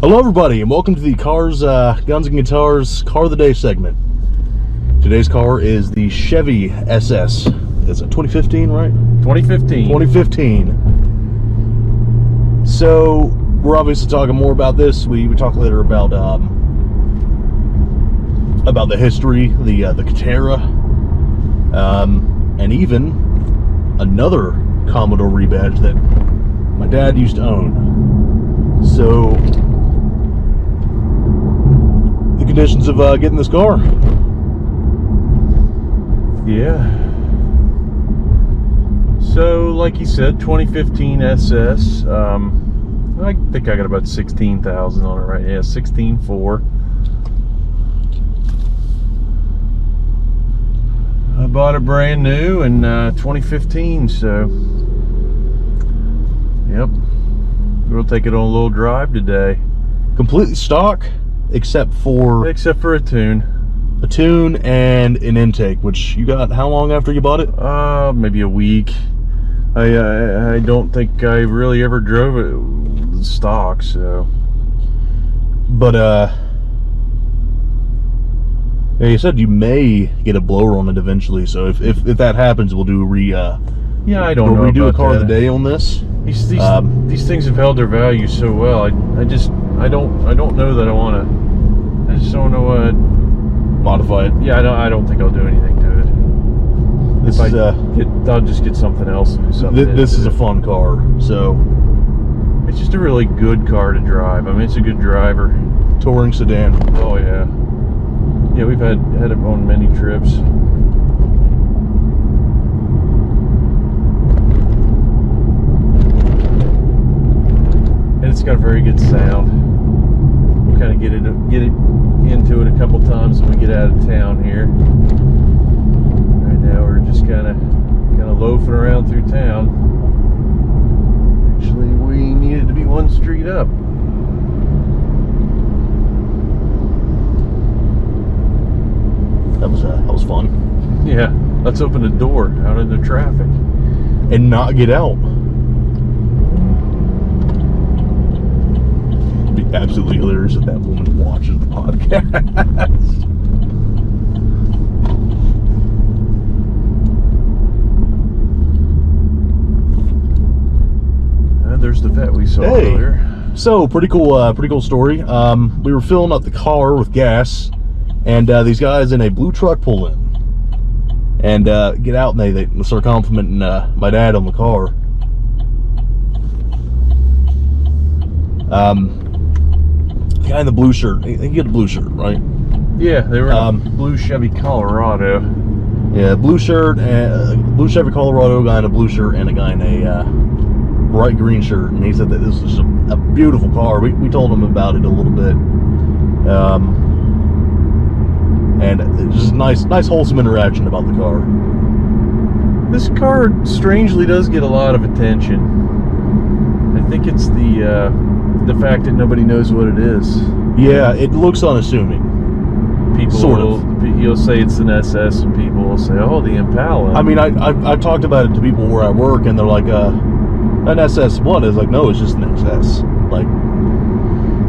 Hello everybody and welcome to the Cars, Guns and Guitars Car of the Day segment. Today's car is the Chevy SS. It's a 2015, right? 2015. 2015. So we're obviously talking more about this. We talk later about the history, the Catera, and even another Commodore rebadge that my dad used to own. So the conditions of getting this car. Yeah. So, like you said, 2015 SS. I think I got about 16,000 on it right. Yeah, 16.4. I bought it brand new in 2015. So, yep. We'll take it on a little drive today. Completely stock, except for a tune. A tune and an intake, which you got how long after you bought it? Maybe a week. I don't think I really ever drove it stock, so. But yeah, you said you may get a blower on it eventually. So if that happens, we'll do yeah, I don't know. We'll redo a about car that. of the day on this. These things have held their value so well. I don't know that I want to. I just don't know. Modify it. Yeah, I don't think I'll do anything to it. This is I'll just get something else. This is a fun car. So it's just a really good car to drive. I mean, it's a good driver. Touring sedan. Oh yeah. Yeah, we've had it on many trips. And it's got a very good sound. We'll kind of get it into it a couple times when we get out of town here. Right now we're just kind of loafing around through town. Actually, we needed to be one street up. That was fun. Yeah, let's open the door out into traffic and not get out. It'd be absolutely hilarious if that woman watches the podcast. There's the vet we saw earlier. So pretty cool story. We were filling up the car with gas, and these guys in a blue truck pull in and get out, and they start complimenting my dad on the car. The guy in the blue shirt, he had a blue shirt, right? Yeah, they were in a blue Chevy Colorado. Yeah, blue shirt, and blue Chevy Colorado guy in a blue shirt, and a guy in a bright green shirt. And he said that this was a beautiful car. We told him about it a little bit, and it's just nice wholesome interaction about the car. This car strangely does get a lot of attention. I think it's the fact that nobody knows what it is. Yeah, it looks unassuming. You'll say it's an SS, and people will say, "Oh, the Impala." I mean, I've talked about it to people where I work, and they're like, "An SS what?" It's like, no, it's just an SS. Like,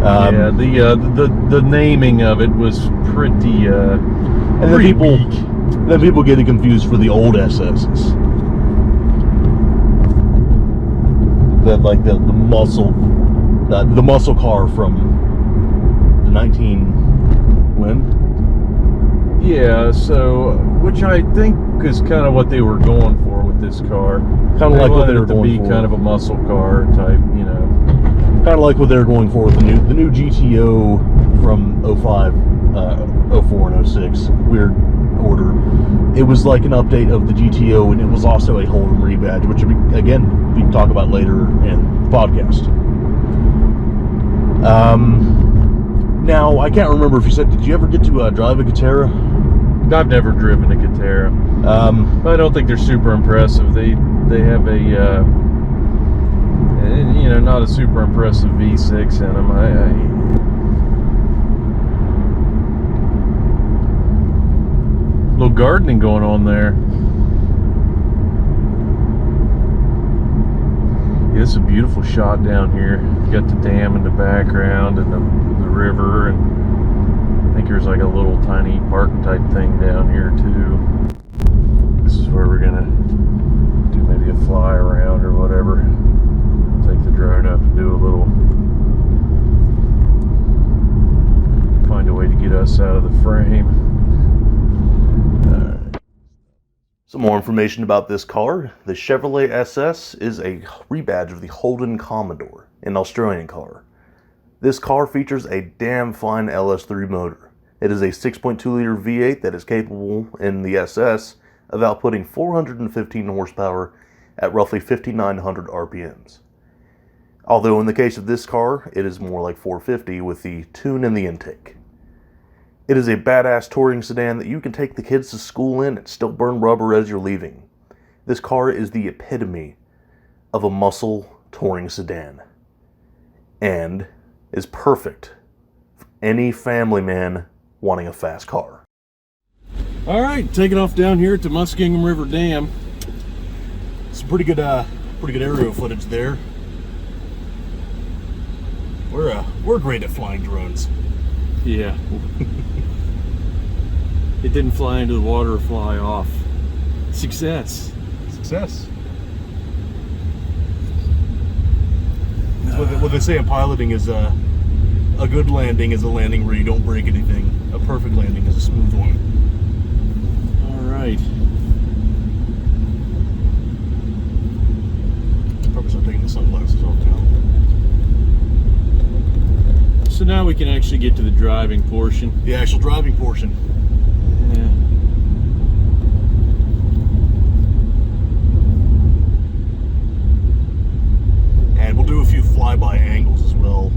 yeah, the naming of it was pretty. And then people get it confused for the old SSs. The muscle car from the 19 when? Yeah, so which I think is kind of what they were going for with this car. Kind of like what they were going for. To be kind of a muscle car type, you know. Kind of like what they were going for with the new GTO from 05, 04, and 06. Weird order. It was like an update of the GTO, and it was also a Hold'em rebadge, which again we can talk about later in the podcast. Now I can't remember if you said, did you ever get to drive a Catera? I've never driven a Catera. I don't think they're super impressive. They have a not a super impressive V6 in them. Little gardening going on there. Yeah, it's a beautiful shot down here. You got the dam in the background and the river, and I think there's like a little tiny park type thing down here too. This is where we're gonna do maybe a fly around or whatever. Take the drone up and do a little, find a way to get us out of the frame. Some more information about this car. The Chevrolet SS is a rebadge of the Holden Commodore, an Australian car. This car features a damn fine LS3 motor. It is a 6.2 liter V8 that is capable in the SS of outputting 415 horsepower at roughly 5,900 RPMs. Although in the case of this car, it is more like 450 with the tune in the intake. It is a badass touring sedan that you can take the kids to school in and still burn rubber as you're leaving. This car is the epitome of a muscle touring sedan and is perfect for any family man wanting a fast car. All right, taking off down here to Muskingum River Dam. Some pretty good aerial footage there. We're great at flying drones. Yeah. It didn't fly into the water or fly off. Success. Success. What they say in piloting is a good landing is a landing where you don't break anything. A perfect landing is a smooth one. All right. Probably start taking the sunglasses off now. So now we can actually get to the driving portion. The actual driving portion. Yeah. And we'll do a few flyby angles as well.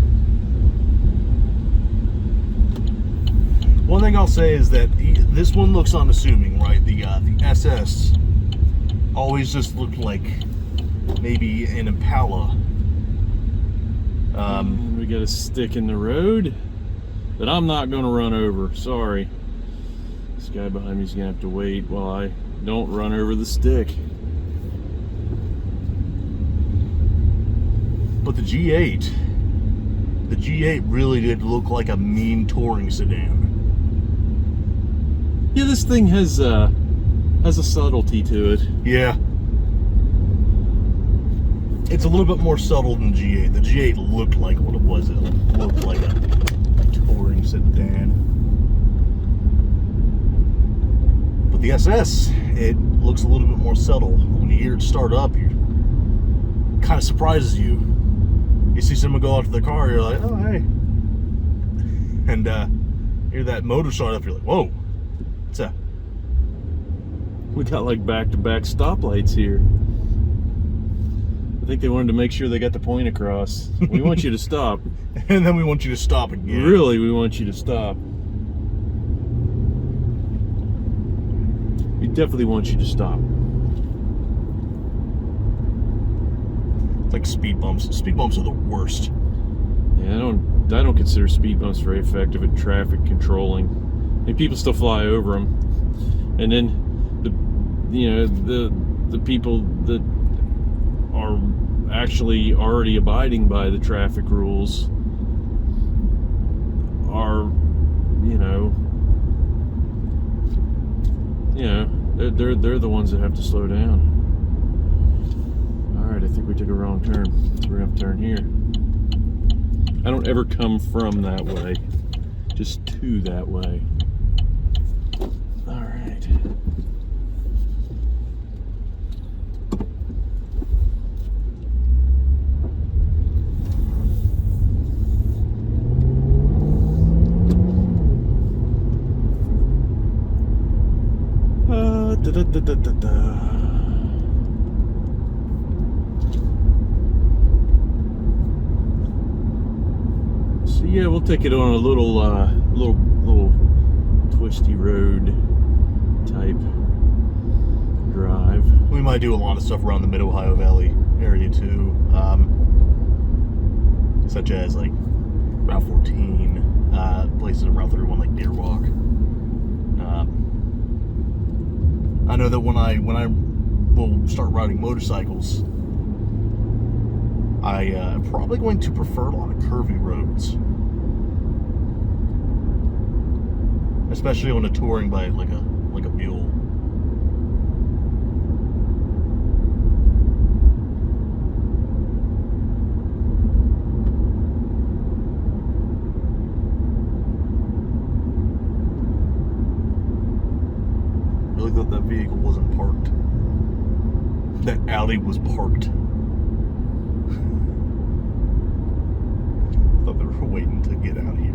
One thing I'll say is that this one looks unassuming, right? The SS always just looked like maybe an Impala. We got a stick in the road that I'm not going to run over. Sorry. This guy behind me is going to have to wait while I don't run over the stick. But the G8 really did look like a mean touring sedan. Yeah, this thing has a subtlety to it. Yeah. It's a little bit more subtle than the G8. The G8 looked like what it was. It looked like a touring sedan. But the SS, it looks a little bit more subtle. When you hear it start up, it kind of surprises you. You see someone go out to the car, you're like, oh, hey. And hear that motor start up, you're like, whoa. What's that? We got like back-to-back stoplights here. I think they wanted to make sure they got the point across. We want you to stop. And then we want you to stop again. Really, we want you to stop. We definitely want you to stop. It's like speed bumps. Speed bumps are the worst. Yeah, I don't consider speed bumps very effective at traffic controlling. I mean, people still fly over them, and then the people that are actually already abiding by the traffic rules are, they're the ones that have to slow down. All right, I think we took a wrong turn. We're gonna have to turn here. I don't ever come from that way, just to that way. All right. So yeah, we'll take it on a little twisty road type drive. We might do a lot of stuff around the Mid-Ohio Valley area too, such as like Route 14, places on Route 31 like Deer Walk. I know that when I will start riding motorcycles, I'm probably going to prefer a lot of curvy roads, especially on a touring bike like a mule. Really thought that vehicle wasn't parked. That Audi was parked. Thought they were waiting to get out here.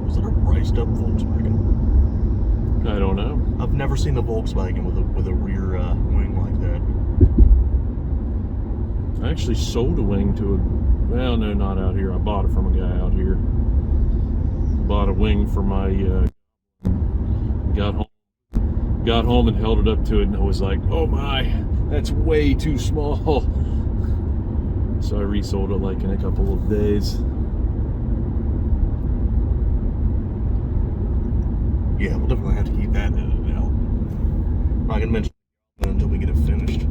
Was it a riced up Volkswagen? I don't know. I've never seen a Volkswagen with a rear wing like that. I actually sold a wing to a, well, no, not out here. I bought it from a guy out here. Bought a wing for my, got home and held it up to it, and I was like, oh my, that's way too small. So I resold it like in a couple of days. Yeah, we'll definitely have to keep that edited out. I'm not gonna mention it until we get it finished.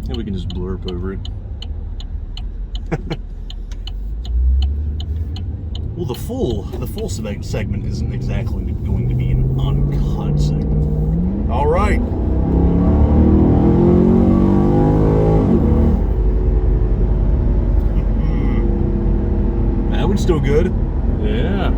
And we can just blurb over it. Well, the full segment isn't exactly going to be an uncut segment. All right. That one's still good. Yeah.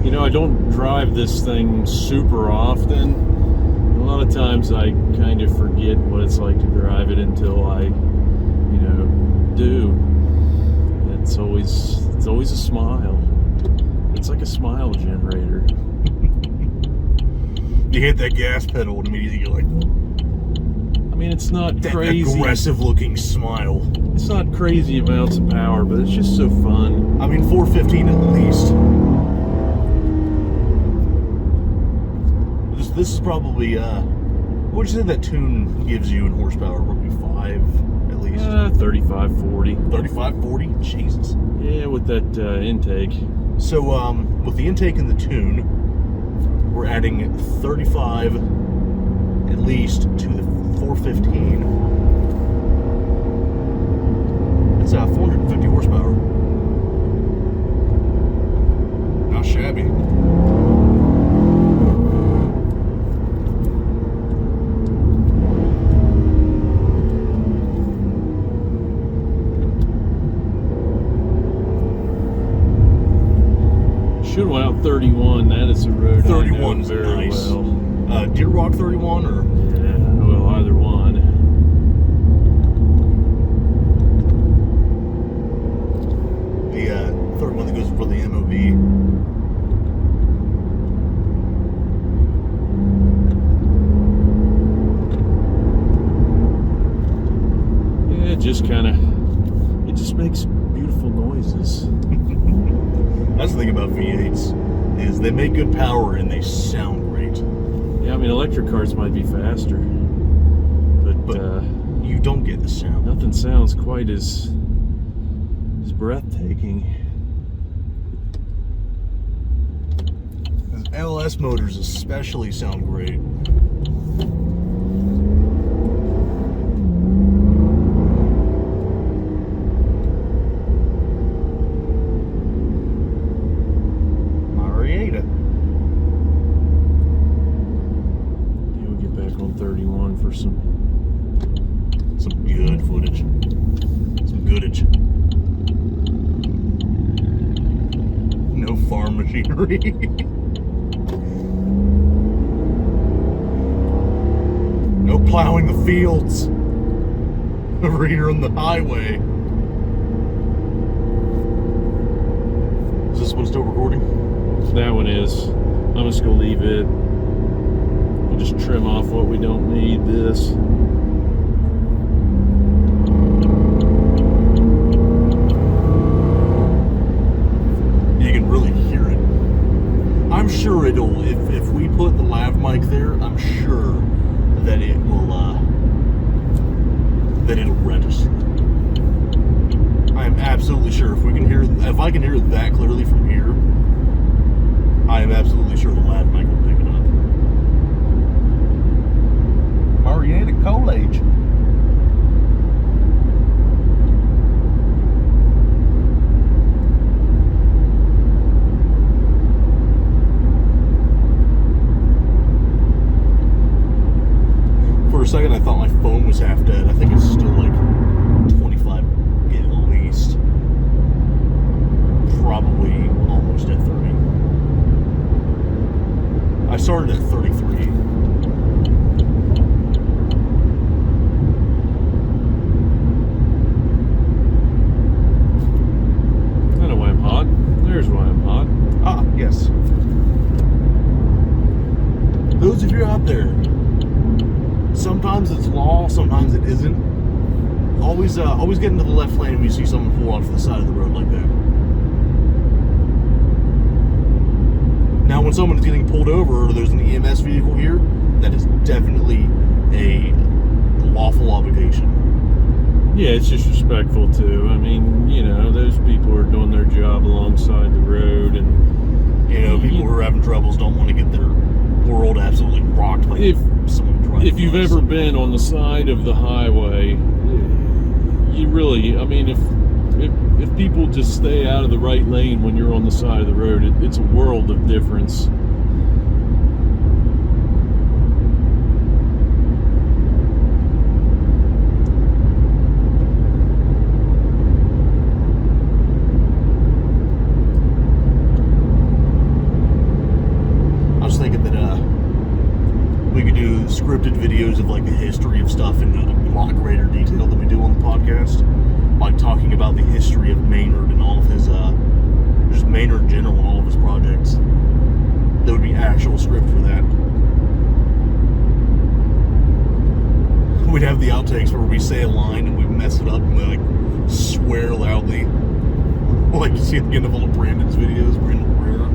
You know, I don't drive this thing super often. A lot of times I kind of forget what it's like to drive it until I, you know, do. It's always a smile. It's like a smile generator. You hit that gas pedal and immediately you're like, I mean, it's not that crazy. aggressive looking smile. It's not crazy amounts of power, but it's just so fun. I mean, 415 at least. This is probably, what would you say that tune gives you in horsepower? Probably 5 at least? 35, 40. 35, 40? Jesus. Yeah, with that intake. So, with the intake and the tune, we're adding 35 at least to the 415. It's 450 horsepower. Not shabby. Should have went out 31. That is a road 31 is very nice. well. Deer Rock 31 or? Yeah, well, either one. The 31 that goes for the MOV. Yeah, it just makes beautiful noises. That's the thing about V8s, is they make good power and they sound great. Yeah, I mean, electric cars might be faster, but you don't get the sound. nothing sounds quite as breathtaking. LS motors especially sound great. For some good footage, some goodage. No farm machinery. No plowing the fields over here on the highway. Is this one still recording? That one is. I'm just gonna leave it. We'll just trim off what we don't need. This. absolutely sure if I can hear it that clearly from here, I am absolutely sure the lav mic will pick it up. Marietta College. For a second, I thought my phone was half dead. I think it's still like 25 at least. Probably almost at 30. I started at 33. I know why I'm hot. There's why I'm hot. Ah, yes. Those of you out there, sometimes it's law, sometimes it isn't. Always get into the left lane when you see someone pull off the side of the road like that. Now, when someone is getting pulled over or there's an EMS vehicle here, that is definitely a lawful obligation. Yeah, it's disrespectful too. I mean, you know, those people are doing their job alongside the road, and You know, people who are having troubles don't want to get their world absolutely rocked by someone driving. if you've ever been on the side of the highway, you really, I mean, if people just stay out of the right lane when you're on the side of the road, it's a world of difference. I was thinking that we could do scripted videos of like the history of stuff in a lot greater detail than we do on the podcast, like talking about the history of Maynard and all of his just Maynard in general and all of his projects. There would be actual script for that. We'd have the outtakes where we say a line and we mess it up and we like swear loudly, like you see at the end of all of Brandon's videos. Brandon Herrera.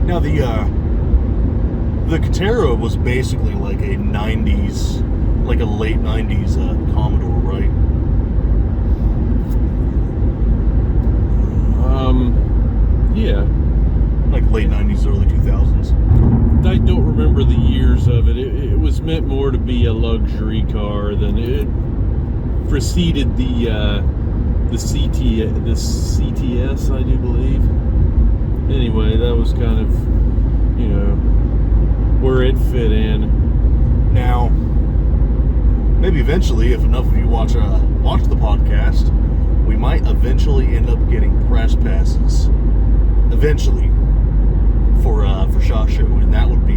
Now the Catera was basically like a 90s, like a late 90s Commodore, right? Yeah. Like late 90s, early 2000s. I don't remember the years of it. It was meant more to be a luxury car than it preceded the CTS, I do believe. Anyway, that was kind of, you know, where it fit in. Now, maybe eventually, if enough of you watch the podcast, we might eventually end up getting press passes. Eventually, for SHOT Show, and that would be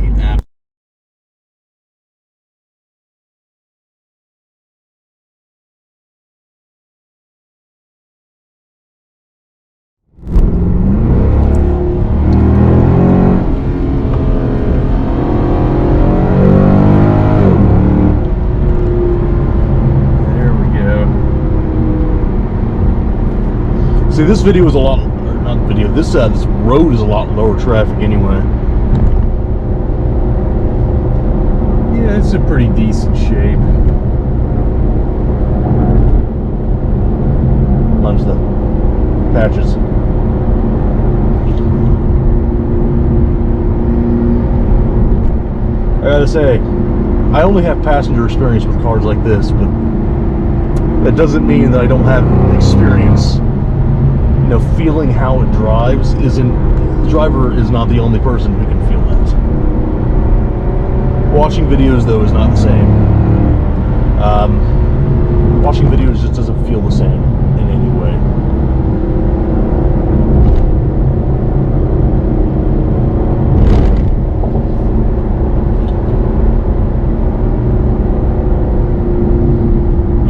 See, this video is a lot, or not video, this road is a lot lower traffic anyway. Yeah, it's a pretty decent shape. Minus the patches. I gotta say, I only have passenger experience with cars like this, but that doesn't mean that I don't have experience. You know, feeling how it drives the driver is not the only person who can feel that. Watching videos, though, is not the same. Watching videos just doesn't feel the same in any way.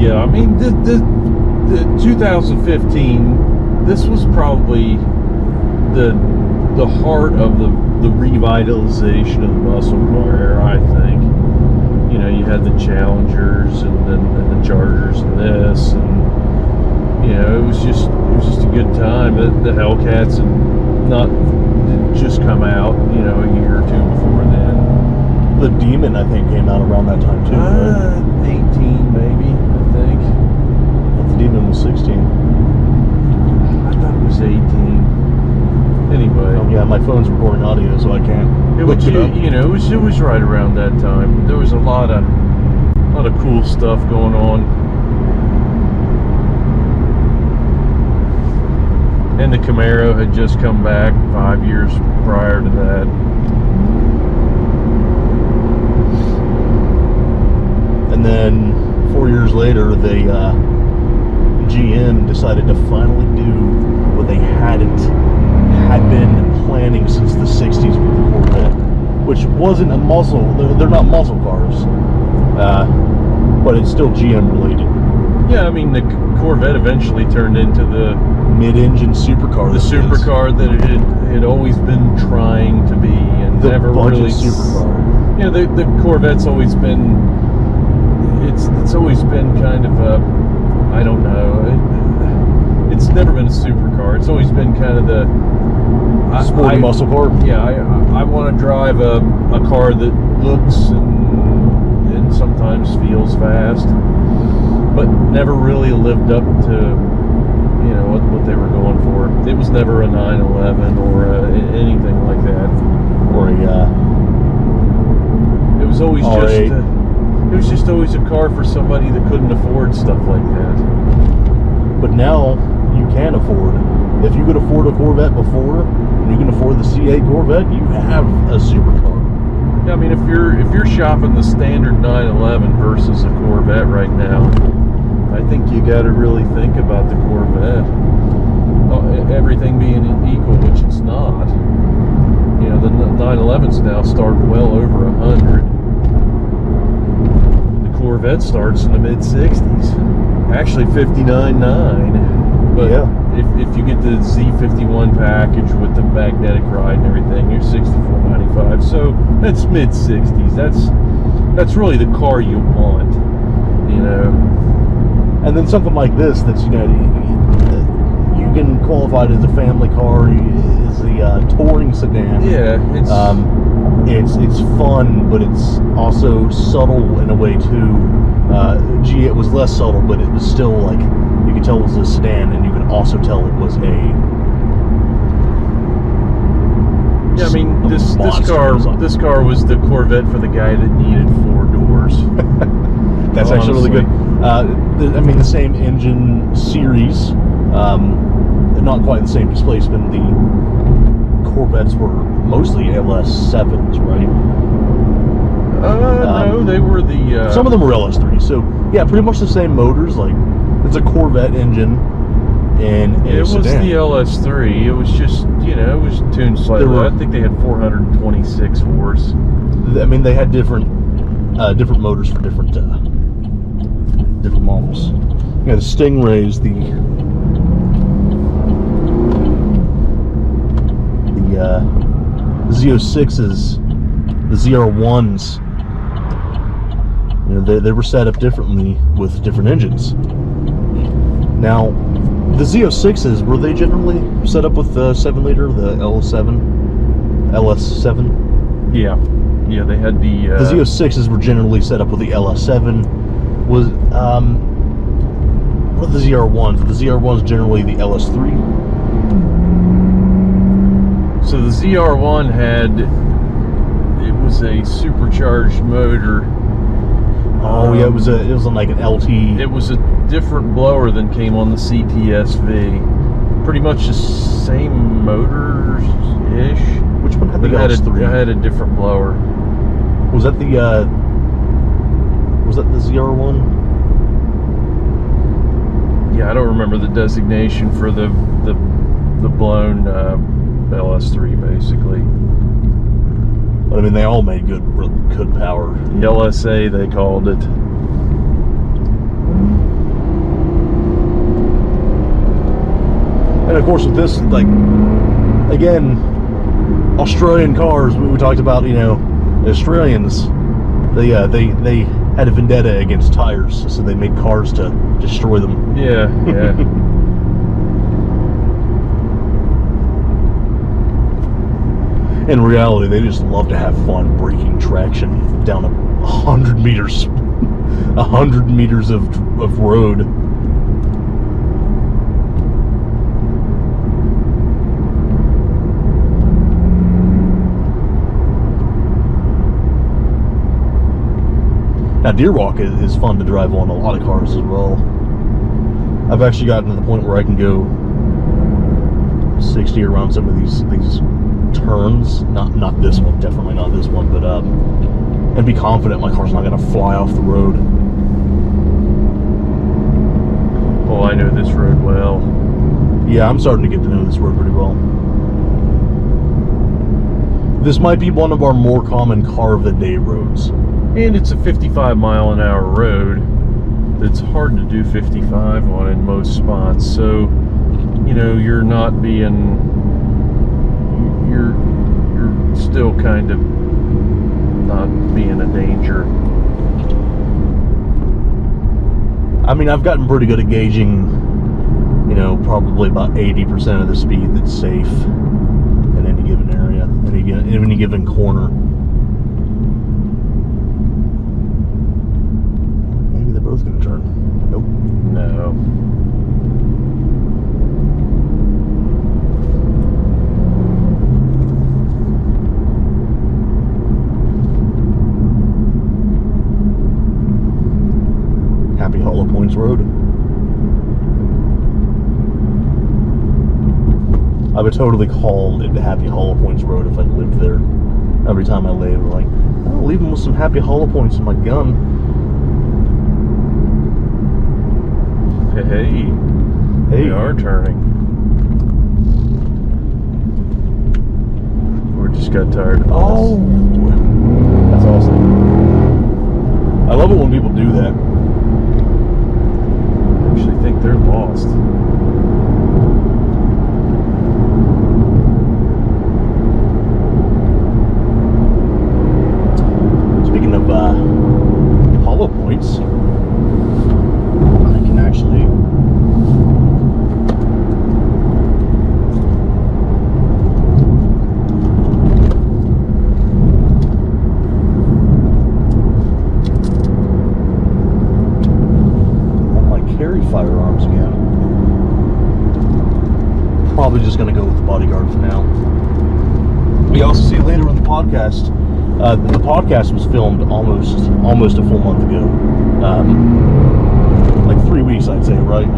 Yeah, I mean, the 2015, this was probably the heart of the revitalization of the muscle car era, I think. You know, you had the Challengers and the Chargers and this, and you know, it was just a good time. The Hellcats had not just come out, you know, a year or two before then. The Demon, I think, came out around that time too. Right? 18 maybe, I think. The Demon was 16. I thought it was 18. Anyway. Oh, yeah, my phone's recording audio, so I can't. It was, you know, it was right around that time. There was a lot of cool stuff going on. And the Camaro had just come back 5 years prior to that. And then 4 years later, they GM decided to finally do what they had been planning since the 60s with the Corvette, which wasn't a muscle. They're not muscle cars, but it's still GM related. Yeah, I mean, the Corvette eventually turned into the mid-engine supercar. The supercar that it had always been trying to be, and the never really supercar. You know, the Corvette's always been. It's always been kind of a, I don't know. It's never been a supercar. It's always been kind of the sporty muscle car. Yeah, I want to drive a car that looks and sometimes feels fast, but never really lived up to, you know, what they were going for. It was never a 911 or anything like that, or it was always just always a car for somebody that couldn't afford stuff like that. But now you can afford. If you could afford a Corvette before, and you can afford the C8 Corvette, you have a supercar. Yeah, I mean, if you're shopping the standard 911 versus a Corvette right now, I think you got to really think about the Corvette. Everything being equal, which it's not. You know, the 911s now start well over 100. The Corvette starts in the mid 60s, actually 59.9. But yeah, if you get the Z51 package with the magnetic ride and everything, you're 64.95. So that's mid 60s. That's really the car you want, you know. And then something like this, that's, you know, you can qualify it as a family car, is the touring sedan. Yeah, it's fun, but it's also subtle in a way too. It was less subtle, but it was still like, you could tell it was a sedan, and you could also tell it was a. Yeah, I mean, this car was the Corvette for the guy that needed 4 doors. That's actually really good. I mean, the same engine series, not quite the same displacement. The Corvettes were mostly LS7s, right? No, they were the. Some of them were LS3. So yeah, pretty much the same motors. Like, it's a Corvette engine and a sedan. Was the LS3. It was just, you know, it was tuned slightly. I think they had 426 horse. I mean, they had different motors for different models. Yeah, the Stingrays, the Z06s, the ZR1s. You know, they were set up differently with different engines. Now, the Z06s, were they generally set up with the 7-liter, the LS7? Yeah, they had the Z06s were generally set up with the LS7. Was what are the ZR1s? The ZR1s generally the LS3. So the ZR1 it was a supercharged motor. Oh yeah, it was on like an LT. It was a different blower than came on the CTSV. Pretty much the same motors-ish. Which one had the LS3? It had a different blower. Was that the ZR1? Yeah, I don't remember the designation for the blown LS3 basically. But I mean, they all made good power. The LSA, they called it. of course, with this, like, again, Australian cars, we talked about, you know, the Australians, they had a vendetta against tires, so they made cars to destroy them. Yeah. In reality, they just love to have fun breaking traction down 100 meters, 100 meters of road. Now, Deer Walk is fun to drive on a lot of cars as well. I've actually gotten to the point where I can go 60 around some of these turns. Not this one, definitely not this one, but and be confident my car's not going to fly off the road. Oh, I know this road well. Yeah, I'm starting to get to know this road pretty well. This might be one of our more common car of the day roads. And it's a 55-mile-an-hour road that's hard to do 55 on in most spots. So, you know, you're still kind of not being a danger. I mean, I've gotten pretty good at gauging, you know, probably about 80% of the speed that's safe in any given area, in any given corner. Maybe they're both going to turn. Nope. No. Happy Hollow Points Road. I would totally call it the Happy Hollow Points Road if I lived there. Every time I leave, I'm like, I'll leave them with some Happy Hollow Points in my gun. Hey, we are turning. We just got tired of Oh, that's awesome. I love it when people do that. I actually think they're lost. Speaking of hollow points, I can actually carry firearms again. Probably just going to go with the bodyguard for now. We also see later in the podcast. The podcast was filmed almost a full month ago, like 3 weeks, I'd say, right?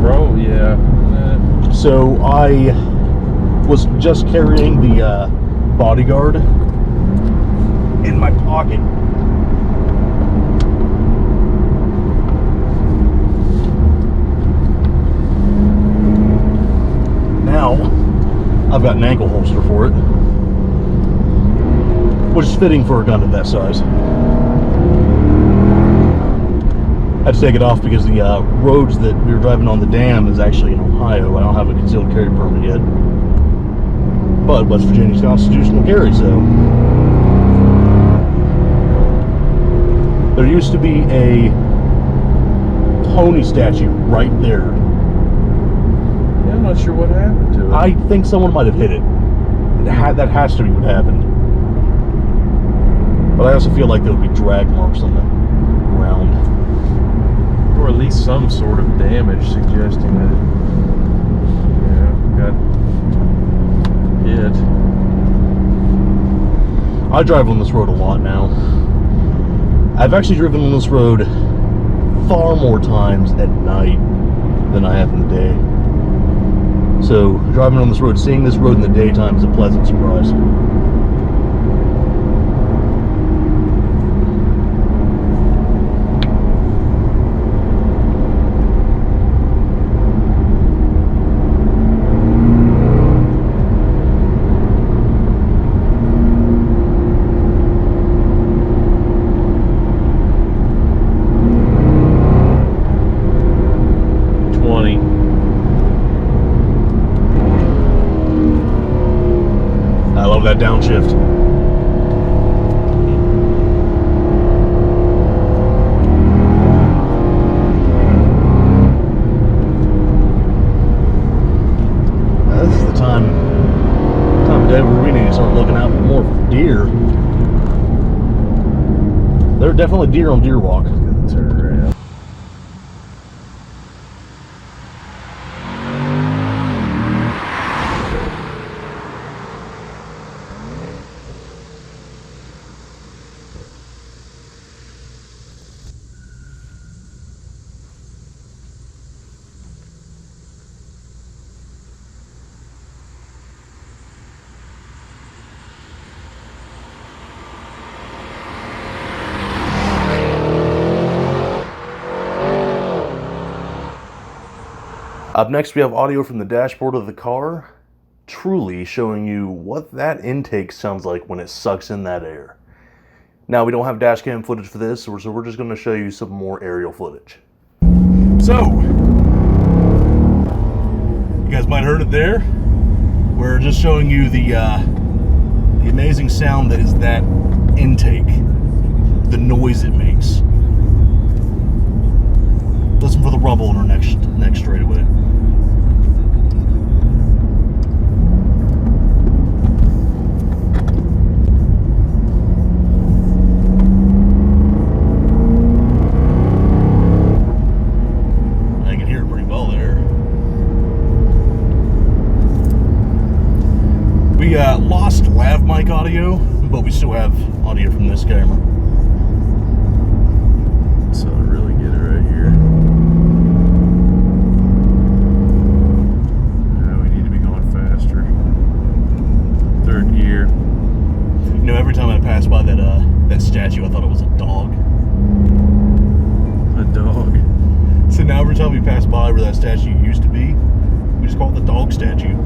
Bro, yeah. So I was just carrying the bodyguard in my pocket. Now, I've got an ankle holster for it, which is fitting for a gun of that size. I had to take it off because the roads that we were driving on the dam is actually in Ohio. I don't have a concealed carry permit yet. But West Virginia's constitutional carry, so. There used to be a pony statue right there. Yeah, I'm not sure what happened to it. I think someone might have hit it. That has to be what happened. But I also feel like there would be drag marks on the ground. Or at least some sort of damage suggesting that it got hit. I drive on this road a lot now. I've actually driven on this road far more times at night than I have in the day. So driving on this road, seeing this road in the daytime is a pleasant surprise. downshift. This is the time of day where we need to start looking out more for deer. There are definitely deer on Deer Walk. Turn around. Up next, we have audio from the dashboard of the car, truly showing you what that intake sounds like when it sucks in that air. Now, we don't have dash cam footage for this, so we're just going to show you some more aerial footage. So, you guys might have heard it there. We're just showing you the amazing sound that is that intake, the noise it makes. Listen for the rumble in our next straightaway. I can hear it pretty well there. We lost lav mic audio, but we still have audio from this camera. So I really get it right here. Now we need to be going faster. Third gear. You know, every time I pass by that statue, I thought it was a dog. A dog. So now every time we pass by where that statue used to be, we just call it the dog statue.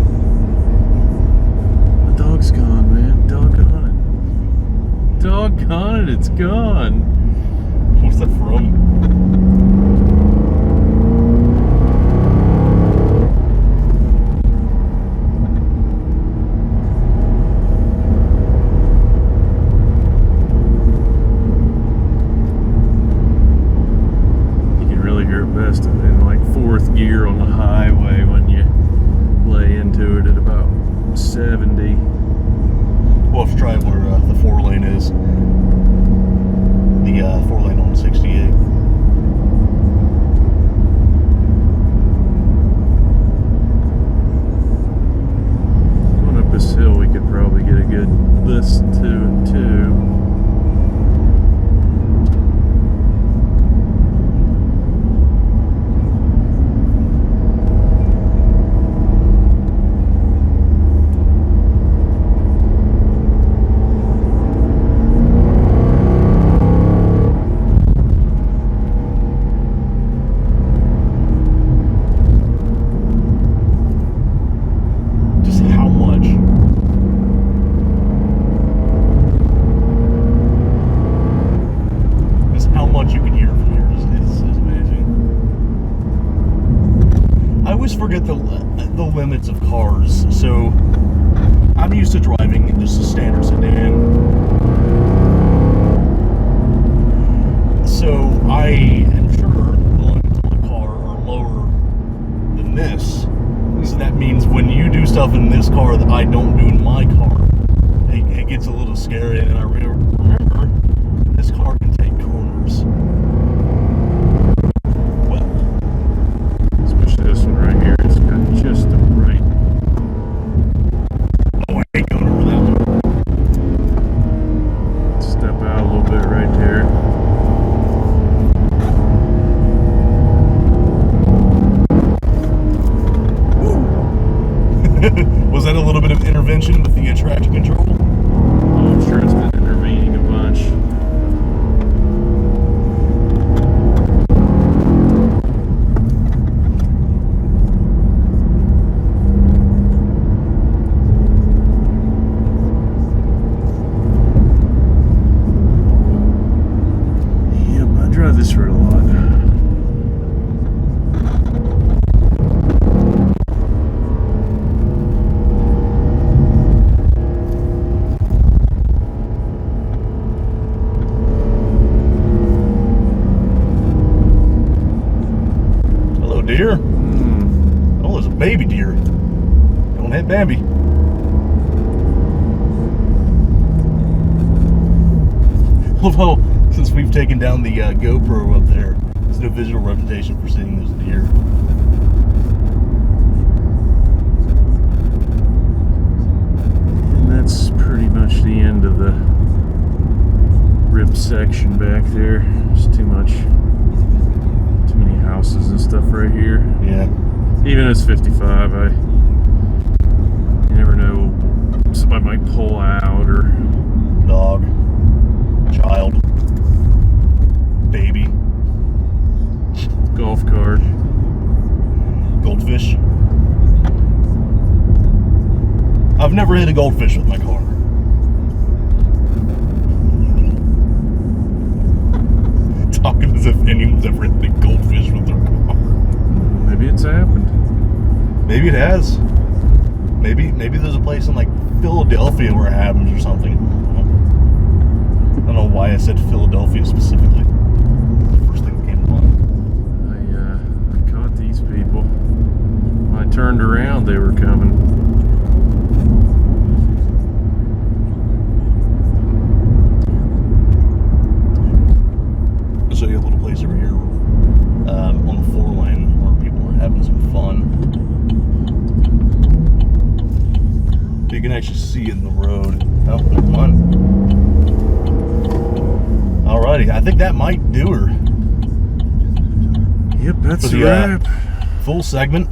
The dog's gone, man. Doggone it. Doggone it, it's gone. What's that from? You can really hear it best in like fourth gear on the highway when you lay into it at about 70. We'll have to try where the 4-lane is. The 4-lane on 68. Going up this hill, we could probably get a good listen to it too. Just how much? Just how much you can hear from here is amazing. I always forget the limits of cars. So I'm used to driving in just a standard sedan. So I am sure the limits on the car are lower than this. So that means when you do stuff in this car that I don't do in my car, it gets a little scary. And I remember this car can take corners. Well, Especially this one right here. It's got just the right. oh, I ain't going over that one. Step out a little bit right there. Was that a little bit of intervention with the traction control? Oh, I'm sure it's been intervening a bunch. deer. Oh, there's a baby deer. Don't hit Bambi. Although, since we've taken down the GoPro up there, there's no visual representation for seeing those deer. And that's pretty much the end of the rib section back there. There's too many houses and stuff right here. Yeah. Even as 55, you never know, somebody might pull out or Dog. Child. Baby. golf cart. Goldfish. I've never hit a goldfish with my car. Talking as if anyone's ever hit a goldfish with their car. Maybe it's happened. Maybe it has. Maybe there's a place in like Philadelphia where it happens or something. I don't know why I said Philadelphia specifically. The first thing that came to mind. I caught these people. When I turned around, they were coming. I'll show you a little place over here on the 4-lane where people are having some fun. You can actually see it in the road. Oh, come on. Alrighty, I think that might do her. Yep, that's For a the, wrap. Full segment.